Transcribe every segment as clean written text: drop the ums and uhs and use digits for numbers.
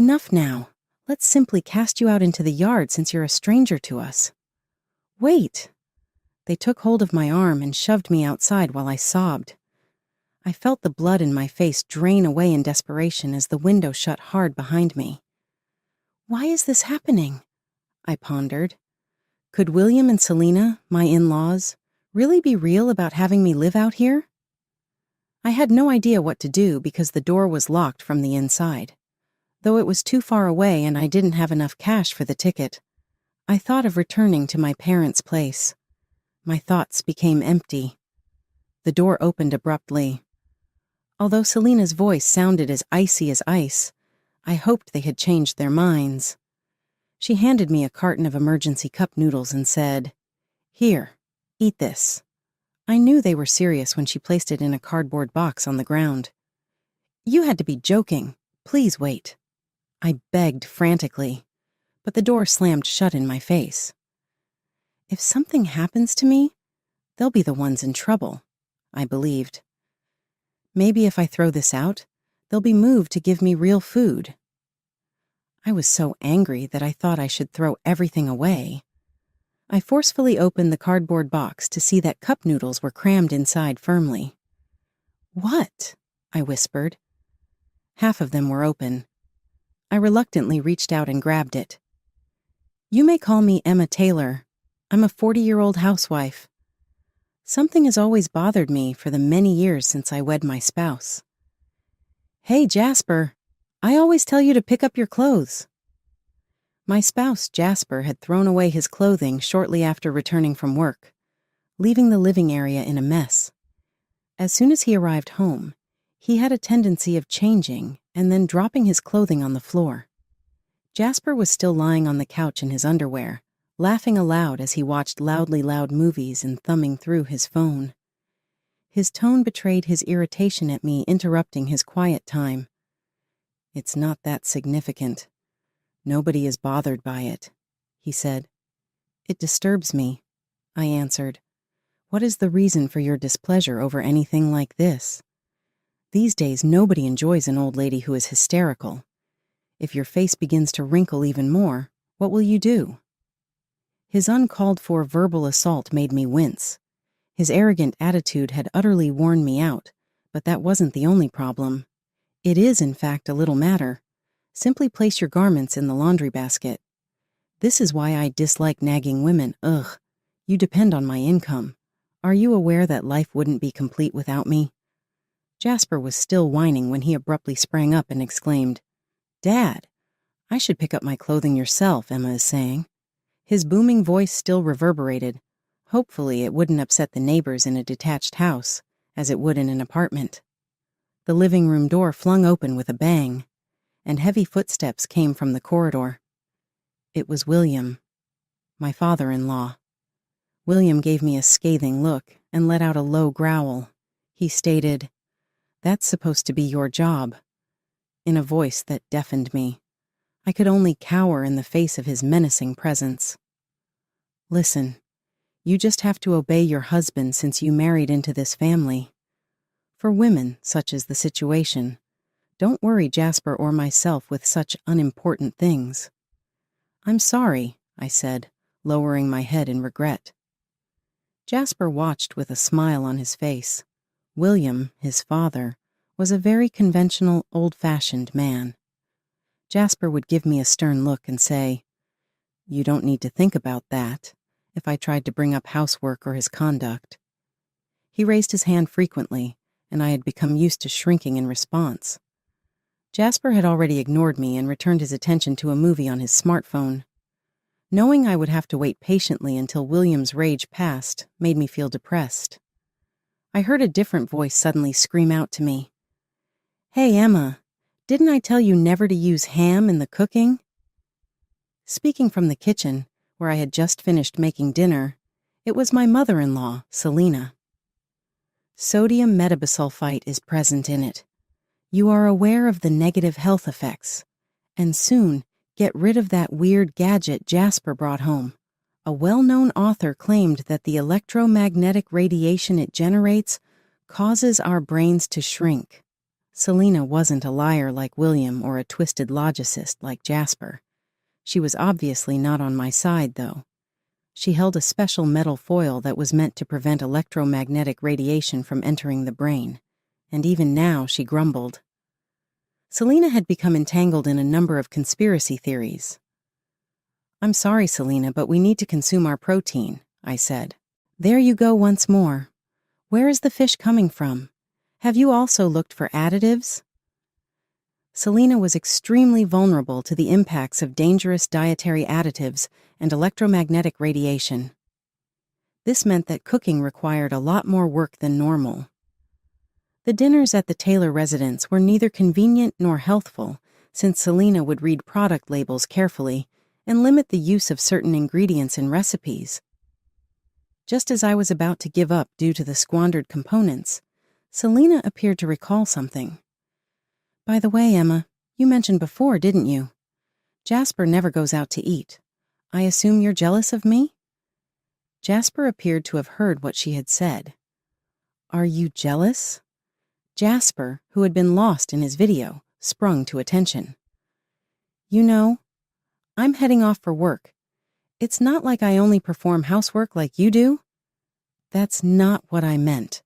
Enough now. Let's simply cast you out into the yard since you're a stranger to us. Wait! They took hold of my arm and shoved me outside while I sobbed. I felt the blood in my face drain away in desperation as the window shut hard behind me. Why is this happening? I pondered. Could William and Selena, my in-laws, really be real about having me live out here? I had no idea what to do because the door was locked from the inside. Though it was too far away and I didn't have enough cash for the ticket, I thought of returning to my parents' place. My thoughts became empty. The door opened abruptly. Although Selena's voice sounded as icy as ice, I hoped they had changed their minds. She handed me a carton of emergency cup noodles and said, "Here, eat this." I knew they were serious when she placed it in a cardboard box on the ground. "You had to be joking. Please wait." I begged frantically, but the door slammed shut in my face. If something happens to me, they'll be the ones in trouble, I believed. Maybe if I throw this out, they'll be moved to give me real food. I was so angry that I thought I should throw everything away. I forcefully opened the cardboard box to see that cup noodles were crammed inside firmly. "What?" I whispered. Half of them were open. I reluctantly reached out and grabbed it. "You may call me Emma Taylor. I'm a 40-year-old housewife. Something has always bothered me for the many years since I wed my spouse." "Hey, Jasper, I always tell you to pick up your clothes." My spouse, Jasper, had thrown away his clothing shortly after returning from work, leaving the living area in a mess. As soon as he arrived home, he had a tendency of changing and then dropping his clothing on the floor. Jasper was still lying on the couch in his underwear, laughing aloud as he watched loudly loud movies and thumbing through his phone. His tone betrayed his irritation at me interrupting his quiet time. "It's not that significant. Nobody is bothered by it," he said. "It disturbs me," I answered. "What is the reason for your displeasure over anything like this? These days, nobody enjoys an old lady who is hysterical. If your face begins to wrinkle even more, what will you do?" His uncalled-for verbal assault made me wince. His arrogant attitude had utterly worn me out, but that wasn't the only problem. It is, in fact, a little matter. Simply place your garments in the laundry basket. This is why I dislike nagging women. Ugh. You depend on my income. Are you aware that life wouldn't be complete without me? Jasper was still whining when he abruptly sprang up and exclaimed, "Dad, I should pick up my clothing yourself," Emma is saying. His booming voice still reverberated. Hopefully it wouldn't upset the neighbors in a detached house, as it would in an apartment. The living room door flung open with a bang, and heavy footsteps came from the corridor. It was William, my father-in-law. William gave me a scathing look and let out a low growl. He stated, "That's supposed to be your job," in a voice that deafened me. I could only cower in the face of his menacing presence. "Listen, you just have to obey your husband since you married into this family. For women, such is the situation. Don't worry Jasper or myself with such unimportant things." "I'm sorry," I said, lowering my head in regret. Jasper watched with a smile on his face. William, his father, was a very conventional, old-fashioned man. Jasper would give me a stern look and say, "You don't need to think about that," if I tried to bring up housework or his conduct. He raised his hand frequently, and I had become used to shrinking in response. Jasper had already ignored me and returned his attention to a movie on his smartphone. Knowing I would have to wait patiently until William's rage passed made me feel depressed. I heard a different voice suddenly scream out to me, "Hey, Emma, didn't I tell you never to use ham in the cooking?" Speaking from the kitchen, where I had just finished making dinner, it was my mother-in-law, Selena. Sodium metabisulfite is present in it. You are aware of the negative health effects, and soon get rid of that weird gadget Jasper brought home. A well-known author claimed that the electromagnetic radiation it generates causes our brains to shrink. Selena wasn't a liar like William or a twisted logicist like Jasper. She was obviously not on my side, though. She held a special metal foil that was meant to prevent electromagnetic radiation from entering the brain, and even now she grumbled. Selena had become entangled in a number of conspiracy theories. "I'm sorry, Selena, but we need to consume our protein," I said. "There you go once more. Where is the fish coming from? Have you also looked for additives?" Selena was extremely vulnerable to the impacts of dangerous dietary additives and electromagnetic radiation. This meant that cooking required a lot more work than normal. The dinners at the Taylor residence were neither convenient nor healthful, since Selena would read product labels carefully and limit the use of certain ingredients in recipes. Just as I was about to give up due to the squandered components, Selena appeared to recall something. "By the way, Emma, you mentioned before, didn't you? Jasper never goes out to eat. I assume you're jealous of me?" Jasper appeared to have heard what she had said. "Are you jealous?" Jasper, who had been lost in his video, sprung to attention. "You know, I'm heading off for work. It's not like I only perform housework like you do." "That's not what I meant,"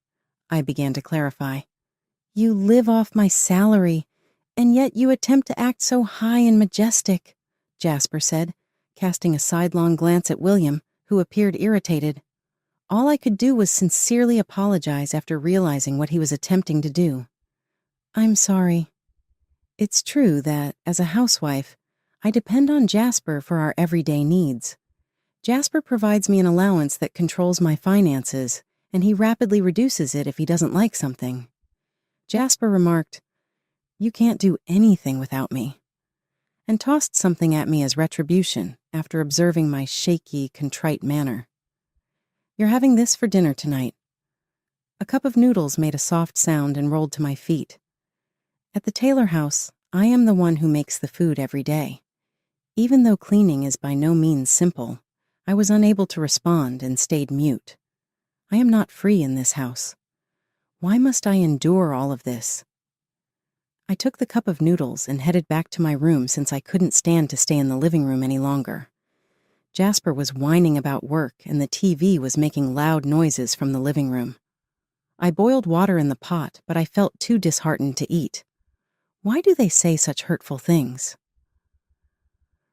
I began to clarify. "You live off my salary, and yet you attempt to act so high and majestic," Jasper said, casting a sidelong glance at William, who appeared irritated. All I could do was sincerely apologize after realizing what he was attempting to do. "I'm sorry. It's true that, as a housewife, I depend on Jasper for our everyday needs. Jasper provides me an allowance that controls my finances, and he rapidly reduces it if he doesn't like something." Jasper remarked, "You can't do anything without me," and tossed something at me as retribution after observing my shaky, contrite manner. "You're having this for dinner tonight." A cup of noodles made a soft sound and rolled to my feet. At the Taylor house, I am the one who makes the food every day. Even though cleaning is by no means simple, I was unable to respond and stayed mute. I am not free in this house. Why must I endure all of this? I took the cup of noodles and headed back to my room since I couldn't stand to stay in the living room any longer. Jasper was whining about work and the TV was making loud noises from the living room. I boiled water in the pot, but I felt too disheartened to eat. Why do they say such hurtful things?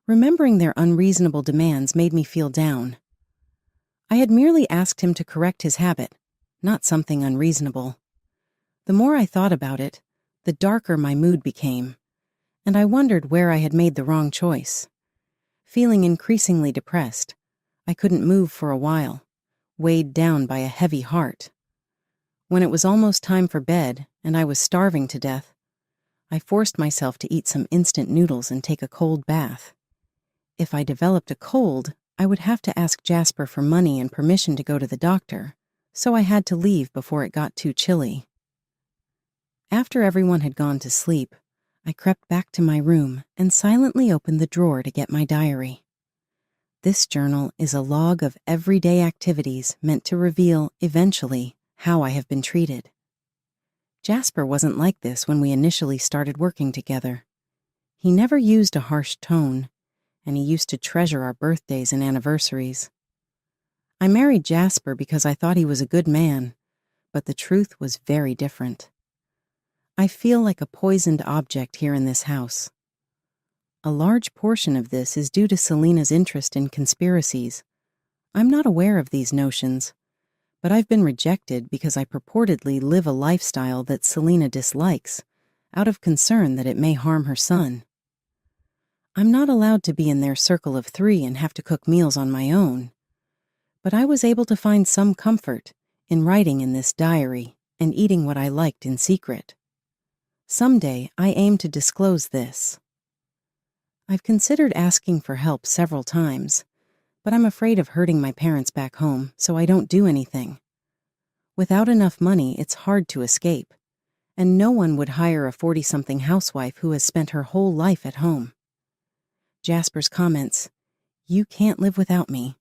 Remembering their unreasonable demands made me feel down. I had merely asked him to correct his habit, not something unreasonable. The more I thought about it, the darker my mood became, and I wondered where I had made the wrong choice. Feeling increasingly depressed, I couldn't move for a while, weighed down by a heavy heart. When it was almost time for bed and I was starving to death, I forced myself to eat some instant noodles and take a cold bath. If I developed a cold, I would have to ask Jasper for money and permission to go to the doctor, so I had to leave before it got too chilly. After everyone had gone to sleep, I crept back to my room and silently opened the drawer to get my diary. This journal is a log of everyday activities meant to reveal, eventually, how I have been treated. Jasper wasn't like this when we initially started working together. He never used a harsh tone, and he used to treasure our birthdays and anniversaries. I married Jasper because I thought he was a good man, but the truth was very different. I feel like a poisoned object here in this house. A large portion of this is due to Selena's interest in conspiracies. I'm not aware of these notions, but I've been rejected because I purportedly live a lifestyle that Selena dislikes, out of concern that it may harm her son. I'm not allowed to be in their circle of 3 and have to cook meals on my own. But I was able to find some comfort in writing in this diary and eating what I liked in secret. Someday, I aim to disclose this. I've considered asking for help several times, but I'm afraid of hurting my parents back home, so I don't do anything. Without enough money, it's hard to escape, and no one would hire a 40-something housewife who has spent her whole life at home. Jasper's comments, "You can't live without me,"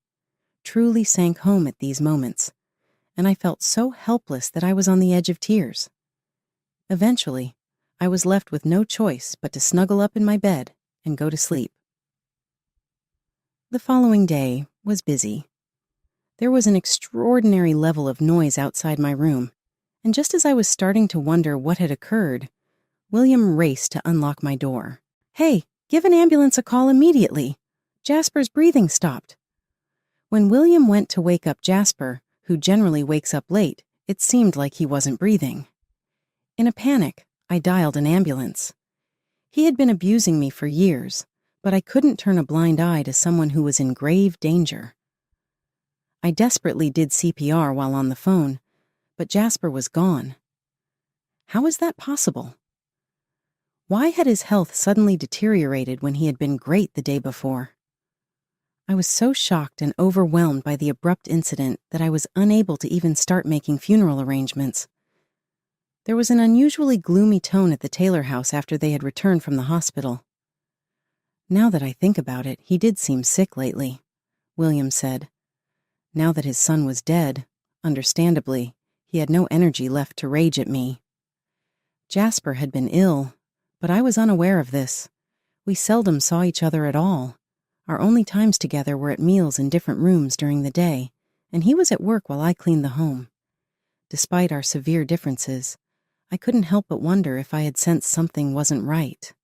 truly sank home at these moments, and I felt so helpless that I was on the edge of tears. Eventually, I was left with no choice but to snuggle up in my bed and go to sleep. The following day was busy. There was an extraordinary level of noise outside my room, and just as I was starting to wonder what had occurred, William raced to unlock my door. "Hey, give an ambulance a call immediately. Jasper's breathing stopped." When William went to wake up Jasper, who generally wakes up late, it seemed like he wasn't breathing. In a panic, I dialed an ambulance. He had been abusing me for years, but I couldn't turn a blind eye to someone who was in grave danger. I desperately did CPR while on the phone, but Jasper was gone. How was that possible? Why had his health suddenly deteriorated when he had been great the day before? I was so shocked and overwhelmed by the abrupt incident that I was unable to even start making funeral arrangements. There was an unusually gloomy tone at the Taylor house after they had returned from the hospital. "Now that I think about it, he did seem sick lately," William said. Now that his son was dead, understandably, he had no energy left to rage at me. Jasper had been ill, but I was unaware of this. We seldom saw each other at all. Our only times together were at meals in different rooms during the day, and he was at work while I cleaned the home. Despite our severe differences, I couldn't help but wonder if I had sensed something wasn't right.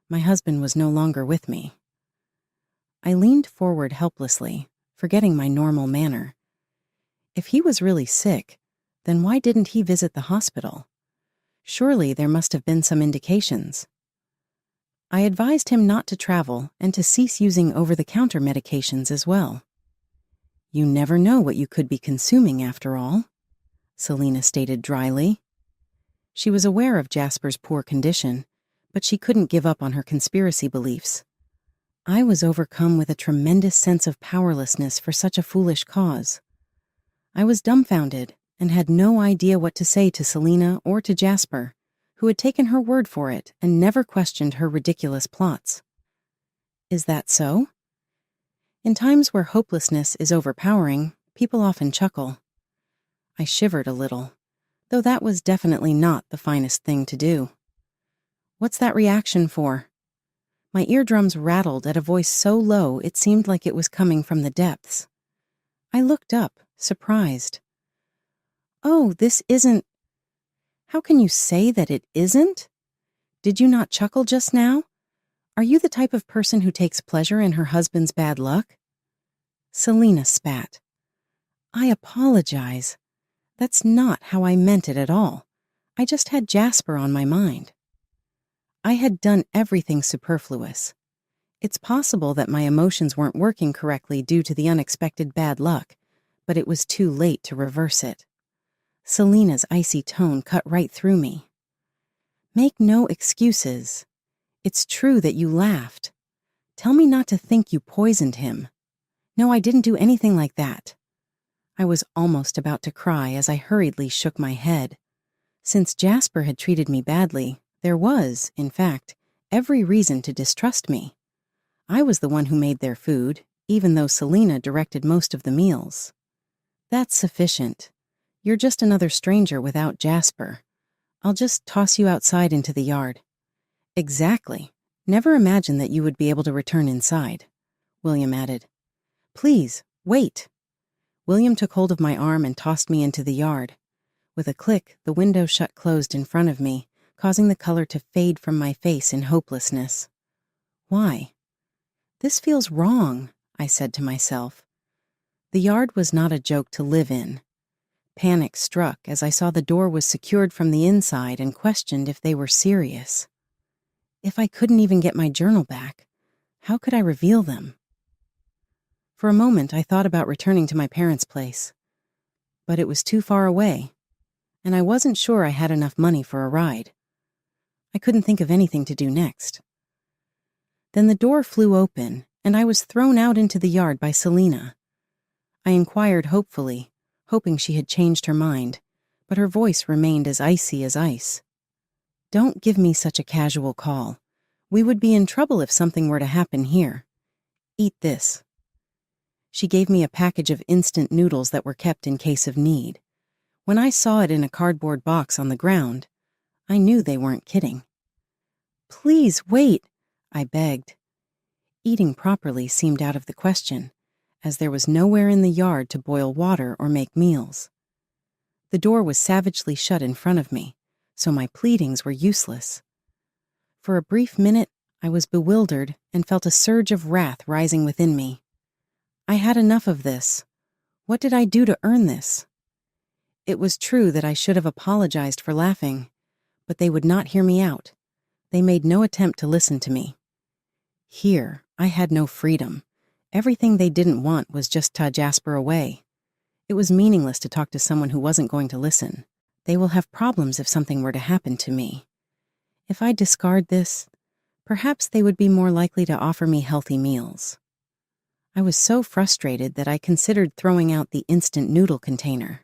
My husband was no longer with me. I leaned forward helplessly, forgetting my normal manner. If he was really sick, then why didn't he visit the hospital? Surely there must have been some indications. I advised him not to travel and to cease using over-the-counter medications as well. "You never know what you could be consuming after all," Selena stated dryly. She was aware of Jasper's poor condition, but she couldn't give up on her conspiracy beliefs. I was overcome with a tremendous sense of powerlessness for such a foolish cause. I was dumbfounded and had no idea what to say to Selena or to Jasper, who had taken her word for it and never questioned her ridiculous plots. Is that so? In times where hopelessness is overpowering, people often chuckle. I shivered a little, though that was definitely not the finest thing to do. "What's that reaction for?" My eardrums rattled at a voice so low it seemed like it was coming from the depths. I looked up, surprised. "Oh, this isn't—" "How can you say that it isn't? Did you not chuckle just now? Are you the type of person who takes pleasure in her husband's bad luck?" Selena spat. "I apologize. That's not how I meant it at all. I just had Jasper on my mind." I had done everything superfluous. It's possible that my emotions weren't working correctly due to the unexpected bad luck, but it was too late to reverse it. Selena's icy tone cut right through me. "Make no excuses. It's true that you laughed. Tell me not to think you poisoned him. No, I didn't do anything like that." I was almost about to cry as I hurriedly shook my head. Since Jasper had treated me badly, there was, in fact, every reason to distrust me. I was the one who made their food, even though Selena directed most of the meals. "That's sufficient. You're just another stranger without Jasper. I'll just toss you outside into the yard." "Exactly. Never imagined that you would be able to return inside," William added. "Please, wait." William took hold of my arm and tossed me into the yard. With a click, the window shut closed in front of me, causing the color to fade from my face in hopelessness. Why? "This feels wrong," I said to myself. The yard was not a joke to live in. Panic struck as I saw the door was secured from the inside and questioned if they were serious. If I couldn't even get my journal back, how could I reveal them? For a moment, I thought about returning to my parents' place. But it was too far away, and I wasn't sure I had enough money for a ride. I couldn't think of anything to do next. Then the door flew open, and I was thrown out into the yard by Selena. I inquired hopefully, hoping she had changed her mind, but her voice remained as icy as ice. "Don't give me such a casual call. We would be in trouble if something were to happen here. Eat this." She gave me a package of instant noodles that were kept in case of need. When I saw it in a cardboard box on the ground, I knew they weren't kidding. "Please wait," I begged. Eating properly seemed out of the question, as there was nowhere in the yard to boil water or make meals. The door was savagely shut in front of me, so my pleadings were useless. For a brief minute, I was bewildered and felt a surge of wrath rising within me. I had enough of this. What did I do to earn this? It was true that I should have apologized for laughing, but they would not hear me out. They made no attempt to listen to me. Here, I had no freedom. Everything they didn't want was just to Jasper away. It was meaningless to talk to someone who wasn't going to listen. They will have problems if something were to happen to me. If I discard this, perhaps they would be more likely to offer me healthy meals. I was so frustrated that I considered throwing out the instant noodle container.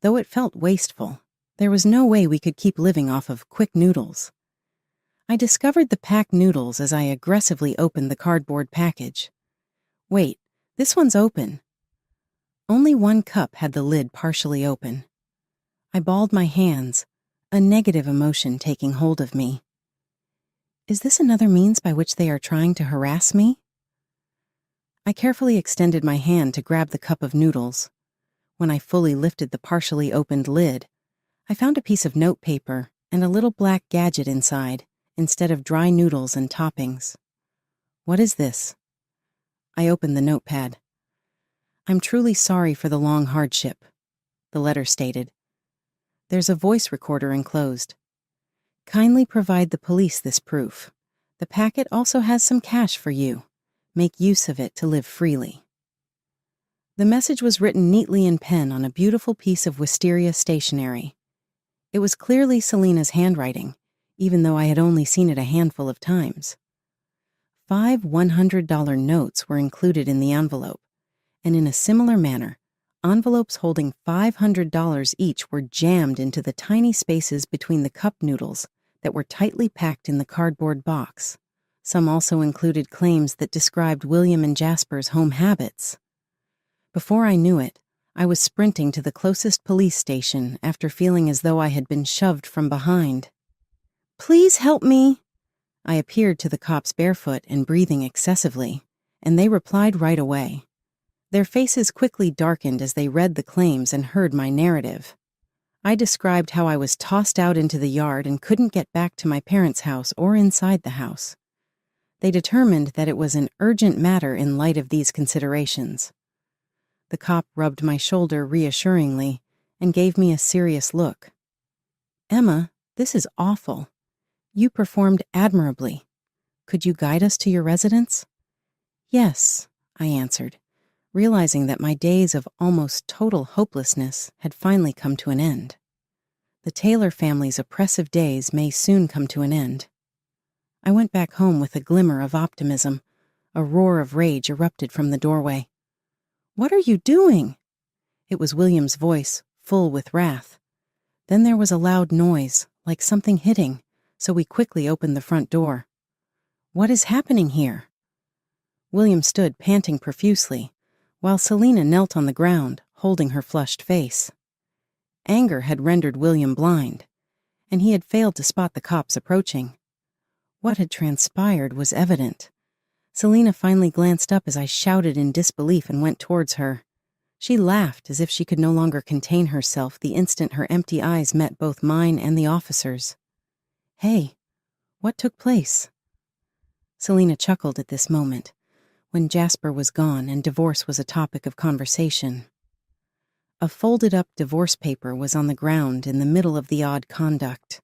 Though it felt wasteful, there was no way we could keep living off of quick noodles. I discovered the packed noodles as I aggressively opened the cardboard package. Wait, this one's open. Only one cup had the lid partially open. I balled my hands, a negative emotion taking hold of me. Is this another means by which they are trying to harass me? I carefully extended my hand to grab the cup of noodles. When I fully lifted the partially opened lid, I found a piece of notepaper and a little black gadget inside, instead of dry noodles and toppings. What is this? I opened the notepad. I'm truly sorry for the long hardship, the letter stated. There's a voice recorder enclosed. Kindly provide the police this proof. The packet also has some cash for you. Make use of it to live freely. The message was written neatly in pen on a beautiful piece of wisteria stationery. It was clearly Selena's handwriting, even though I had only seen it a handful of times. 5 $100 notes were included in the envelope, and in a similar manner, envelopes holding $500 each were jammed into the tiny spaces between the cup noodles that were tightly packed in the cardboard box. Some also included claims that described William and Jasper's home habits. Before I knew it, I was sprinting to the closest police station after feeling as though I had been shoved from behind. Please help me. I appeared to the cops barefoot and breathing excessively, and they replied right away. Their faces quickly darkened as they read the claims and heard my narrative. I described how I was tossed out into the yard and couldn't get back to my parents' house or inside the house. They determined that it was an urgent matter in light of these considerations. The cop rubbed my shoulder reassuringly and gave me a serious look. Emma, this is awful. You performed admirably. Could you guide us to your residence? Yes, I answered, realizing that my days of almost total hopelessness had finally come to an end. The Taylor family's oppressive days may soon come to an end. I went back home with a glimmer of optimism. A roar of rage erupted from the doorway. What are you doing? It was William's voice, full with wrath. Then there was a loud noise, like something hitting, so we quickly opened the front door. What is happening here? William stood panting profusely, while Selena knelt on the ground, holding her flushed face. Anger had rendered William blind, and he had failed to spot the cops approaching. What had transpired was evident. Selena finally glanced up as I shouted in disbelief and went towards her. She laughed as if she could no longer contain herself the instant her empty eyes met both mine and the officers. Hey, what took place? Selena chuckled at this moment, when Jasper was gone and divorce was a topic of conversation. A folded-up divorce paper was on the ground in the middle of the odd conduct.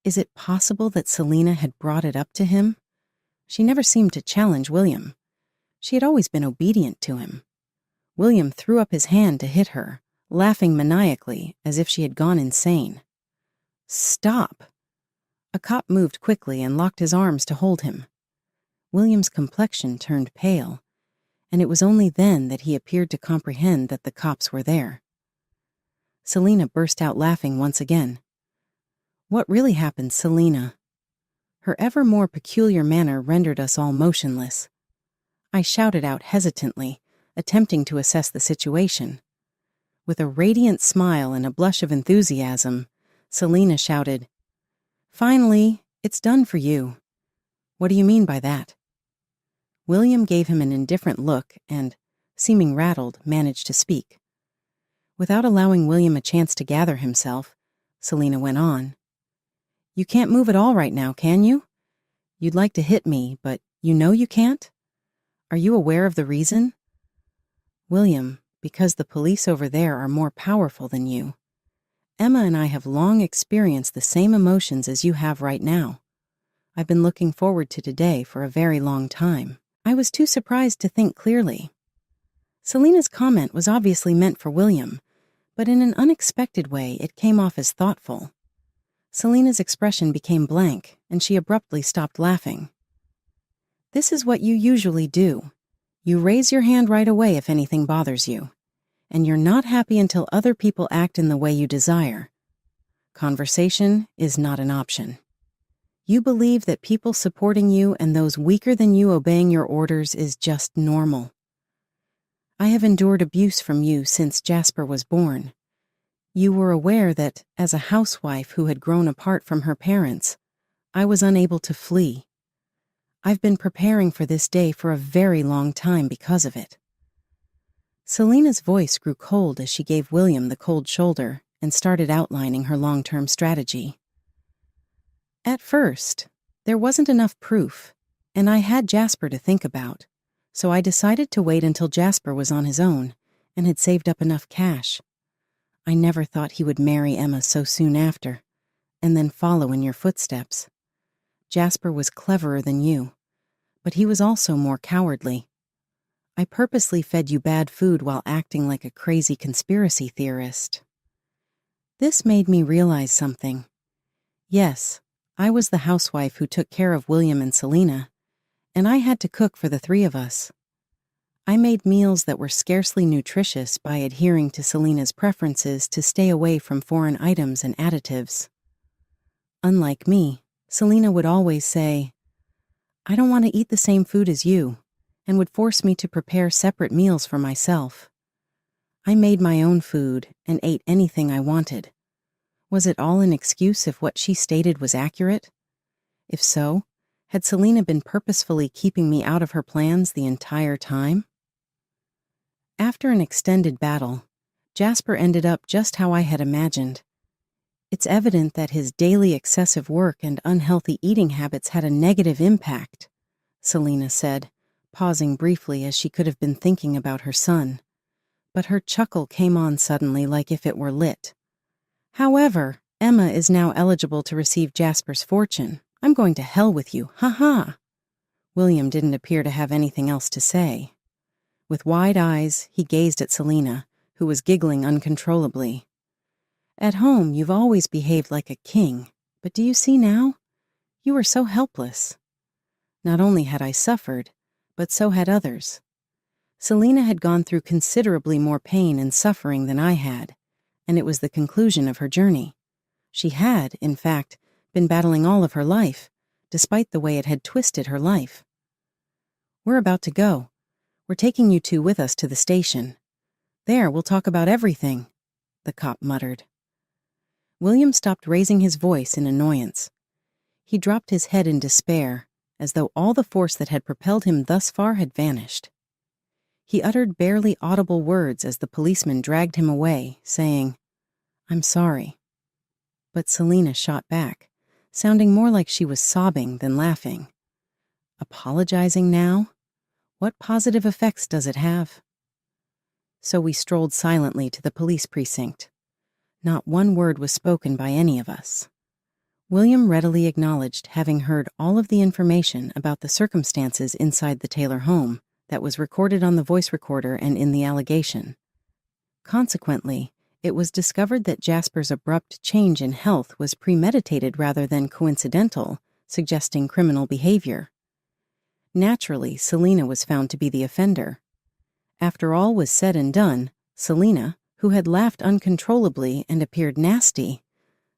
Is it possible that Selena had brought it up to him? She never seemed to challenge William. She had always been obedient to him. William threw up his hand to hit her, laughing maniacally as if she had gone insane. Stop! A cop moved quickly and locked his arms to hold him. William's complexion turned pale, and it was only then that he appeared to comprehend that the cops were there. Selena burst out laughing once again. What really happened, Selena? Her ever more peculiar manner rendered us all motionless. I shouted out hesitantly, attempting to assess the situation. With a radiant smile and a blush of enthusiasm, Selena shouted, "Finally, it's done for you." "What do you mean by that?" William gave him an indifferent look and, seeming rattled, managed to speak. Without allowing William a chance to gather himself, Selena went on. "You can't move at all right now, can you? You'd like to hit me, but you know you can't? Are you aware of the reason?" "William, because the police over there are more powerful than you. Emma and I have long experienced the same emotions as you have right now. I've been looking forward to today for a very long time." I was too surprised to think clearly. Selena's comment was obviously meant for William, but in an unexpected way it came off as thoughtful. Selena's expression became blank, and she abruptly stopped laughing. "This is what you usually do. You raise your hand right away if anything bothers you, and you're not happy until other people act in the way you desire. Conversation is not an option. You believe that people supporting you and those weaker than you obeying your orders is just normal. I have endured abuse from you since Jasper was born. You were aware that, as a housewife who had grown apart from her parents, I was unable to flee. I've been preparing for this day for a very long time because of it." Selena's voice grew cold as she gave William the cold shoulder and started outlining her long-term strategy. "At first, there wasn't enough proof, and I had Jasper to think about, so I decided to wait until Jasper was on his own and had saved up enough cash. I never thought he would marry Emma so soon after, and then follow in your footsteps. Jasper was cleverer than you, but he was also more cowardly. I purposely fed you bad food while acting like a crazy conspiracy theorist. This made me realize something. Yes, I was the housewife who took care of William and Selena, and I had to cook for the three of us. I made meals that were scarcely nutritious by adhering to Selena's preferences to stay away from foreign items and additives. Unlike me, Selena would always say, 'I don't want to eat the same food as you,' and would force me to prepare separate meals for myself. I made my own food and ate anything I wanted. Was it all an excuse if what she stated was accurate? If so, had Selena been purposefully keeping me out of her plans the entire time?" After an extended battle, Jasper ended up just how I had imagined. It's evident that his daily excessive work and unhealthy eating habits had a negative impact, Selena said, pausing briefly as she could have been thinking about her son. But her chuckle came on suddenly like if it were lit. "However, Emma is now eligible to receive Jasper's fortune. I'm going to hell with you, ha-ha." William didn't appear to have anything else to say. With wide eyes, he gazed at Selena, who was giggling uncontrollably. "At home, you've always behaved like a king, but do you see now? You were so helpless. Not only had I suffered, but so had others. Selena had gone through considerably more pain and suffering than I had, and it was the conclusion of her journey. She had, in fact, been battling all of her life, despite the way it had twisted her life. We're about to go. We're taking you two with us to the station. There, we'll talk about everything," the cop muttered. William stopped raising his voice in annoyance. He dropped his head in despair, as though all the force that had propelled him thus far had vanished. He uttered barely audible words as the policeman dragged him away, saying, "I'm sorry." But Selena shot back, sounding more like she was sobbing than laughing. Apologizing now? What positive effects does it have? So we strolled silently to the police precinct. Not one word was spoken by any of us. William readily acknowledged having heard all of the information about the circumstances inside the Taylor home that was recorded on the voice recorder and in the allegation. Consequently, it was discovered that Jasper's abrupt change in health was premeditated rather than coincidental, suggesting criminal behavior. Naturally, Selena was found to be the offender. After all was said and done, Selena, who had laughed uncontrollably and appeared nasty,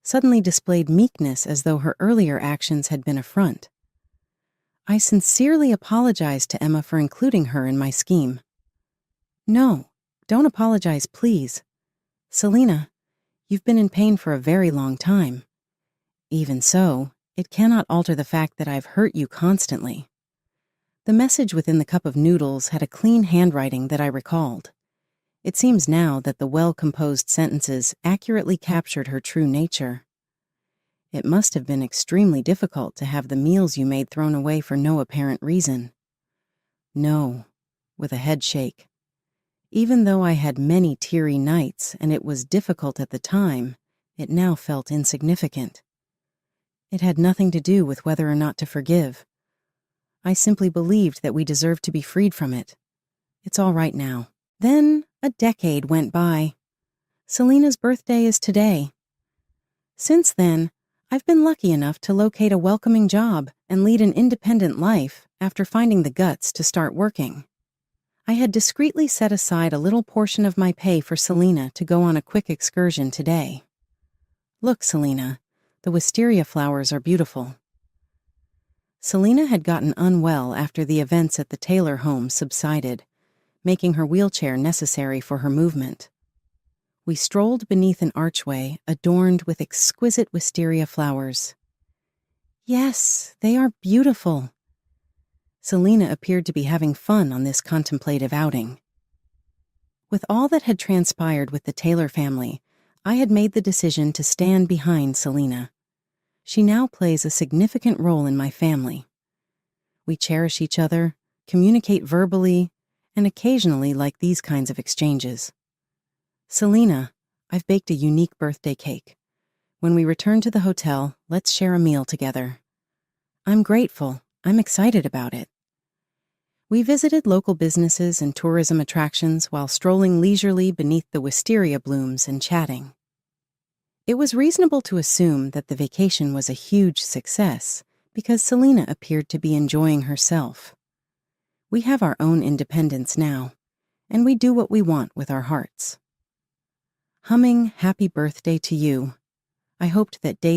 suddenly displayed meekness as though her earlier actions had been a front. I sincerely apologized to Emma for including her in my scheme. "No, don't apologize, please. Selena, You've been in pain for a very long time. Even so, it cannot alter the fact that I've hurt you constantly." The message within the cup of noodles had a clean handwriting that I recalled. It seems now that the well-composed sentences accurately captured her true nature. "It must have been extremely difficult to have the meals you made thrown away for no apparent reason." "No," with a head shake. "Even though I had many teary nights and it was difficult at the time, it now felt insignificant. It had nothing to do with whether or not to forgive. I simply believed that we deserved to be freed from it. It's all right now." Then a decade went by. Selena's birthday is today. Since then, I've been lucky enough to locate a welcoming job and lead an independent life after finding the guts to start working. I had discreetly set aside a little portion of my pay for Selena to go on a quick excursion today. "Look, Selena, the wisteria flowers are beautiful." Selena had gotten unwell after the events at the Taylor home subsided, making her wheelchair necessary for her movement. We strolled beneath an archway adorned with exquisite wisteria flowers. "Yes, they are beautiful." Selena appeared to be having fun on this contemplative outing. With all that had transpired with the Taylor family, I had made the decision to stand behind Selena. She now plays a significant role in my family. We cherish each other, communicate verbally, and occasionally like these kinds of exchanges. "Selena, I've baked a unique birthday cake. When we return to the hotel, let's share a meal together." "I'm grateful. I'm excited about it." We visited local businesses and tourism attractions while strolling leisurely beneath the wisteria blooms and chatting. It was reasonable to assume that the vacation was a huge success because Selena appeared to be enjoying herself. We have our own independence now, and we do what we want with our hearts. Humming "Happy Birthday to You," I hoped that days